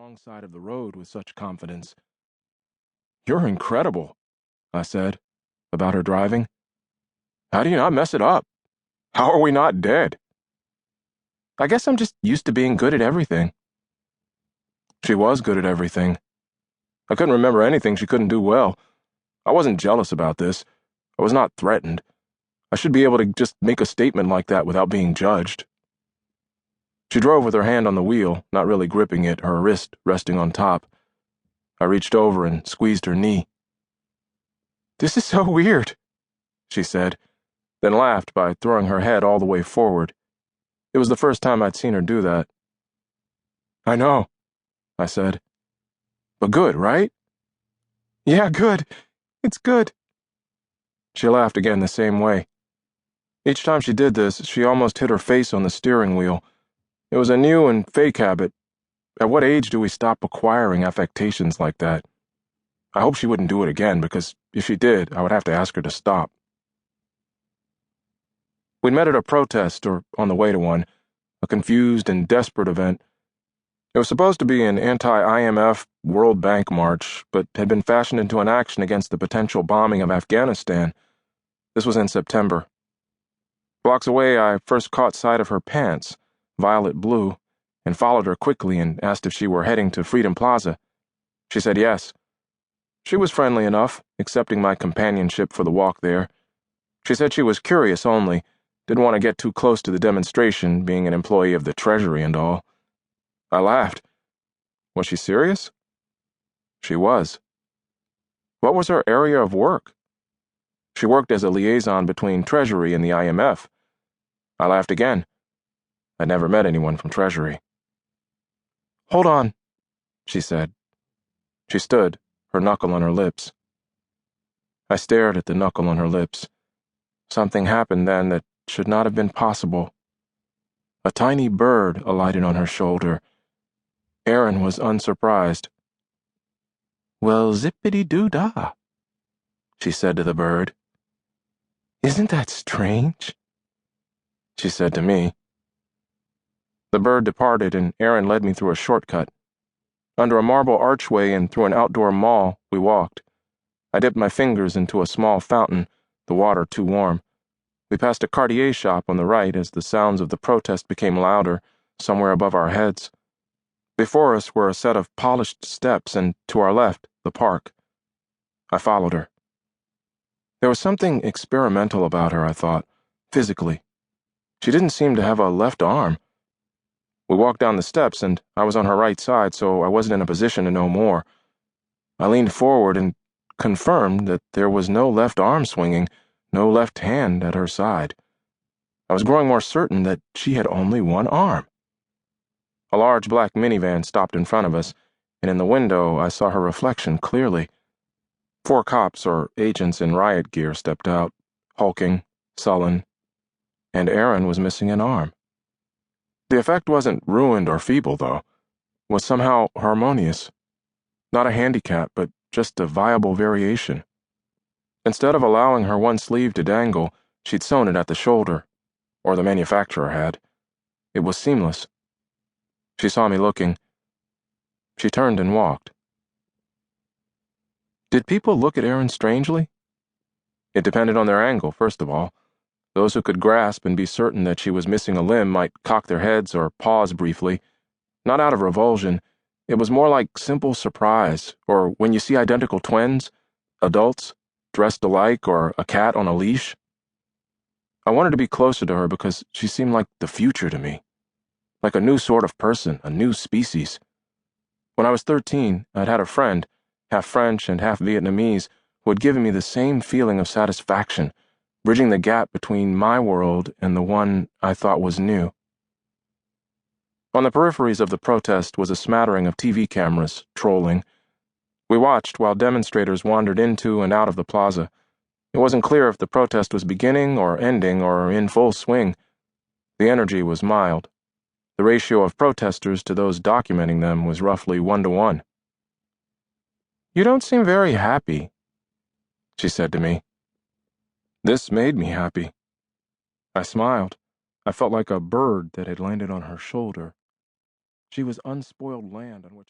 wrong side of the road with such confidence. "You're incredible," I said, about her driving. "How do you not mess it up? How are we not dead?" "I guess I'm just used to being good at everything." She was good at everything. I couldn't remember anything she couldn't do well. I wasn't jealous about this. I was not threatened. I should be able to just make a statement like that without being judged. She drove with her hand on the wheel, not really gripping it, her wrist resting on top. I reached over and squeezed her knee. "This is so weird," she said, then laughed by throwing her head all the way forward. It was the first time I'd seen her do that. "I know," I said. "But good, right?" "Yeah, good. It's good." She laughed again the same way. Each time she did this, she almost hit her face on the steering wheel. It was a new and fake habit. At what age do we stop acquiring affectations like that? I hope she wouldn't do it again, because if she did, I would have to ask her to stop. We'd met at a protest, or on the way to one, a confused and desperate event. It was supposed to be an anti-IMF World Bank march, but had been fashioned into an action against the potential bombing of Afghanistan. This was in September. Blocks away, I first caught sight of her pants, violet blue, and followed her quickly and asked if she were heading to Freedom Plaza. She said yes. She was friendly enough, accepting my companionship for the walk there. She said she was curious only, didn't want to get too close to the demonstration, being an employee of the Treasury and all. I laughed. Was she serious? She was. What was her area of work? She worked as a liaison between Treasury and the IMF. I laughed again. I'd never met anyone from Treasury. "Hold on," she said. She stood, her knuckle on her lips. I stared at the knuckle on her lips. Something happened then that should not have been possible. A tiny bird alighted on her shoulder. Erin was unsurprised. "Well, zippity-doo-dah," she said to the bird. "Isn't that strange?" she said to me. The bird departed, and Erin led me through a shortcut. Under a marble archway and through an outdoor mall, we walked. I dipped my fingers into a small fountain, the water too warm. We passed a Cartier shop on the right as the sounds of the protest became louder, somewhere above our heads. Before us were a set of polished steps, and to our left, the park. I followed her. There was something experimental about her, I thought, physically. She didn't seem to have a left arm. We walked down the steps, and I was on her right side, so I wasn't in a position to know more. I leaned forward and confirmed that there was no left arm swinging, no left hand at her side. I was growing more certain that she had only one arm. A large black minivan stopped in front of us, and in the window I saw her reflection clearly. 4 cops or agents in riot gear stepped out, hulking, sullen, and Erin was missing an arm. The effect wasn't ruined or feeble, though. It was somehow harmonious. Not a handicap, but just a viable variation. Instead of allowing her one sleeve to dangle, she'd sewn it at the shoulder, or the manufacturer had. It was seamless. She saw me looking. She turned and walked. Did people look at Erin strangely? It depended on their angle, first of all. Those who could grasp and be certain that she was missing a limb might cock their heads or pause briefly. Not out of revulsion. It was more like simple surprise, or when you see identical twins, adults, dressed alike, or a cat on a leash. I wanted to be closer to her because she seemed like the future to me. Like a new sort of person, a new species. When I was 13, I'd had a friend, half French and half Vietnamese, who had given me the same feeling of satisfaction, bridging the gap between my world and the one I thought was new. On the peripheries of the protest was a smattering of TV cameras, trolling. We watched while demonstrators wandered into and out of the plaza. It wasn't clear if the protest was beginning or ending or in full swing. The energy was mild. The ratio of protesters to those documenting them was roughly 1-to-1. "You don't seem very happy," she said to me. This made me happy. I smiled. I felt like a bird that had landed on her shoulder. She was unspoiled land on which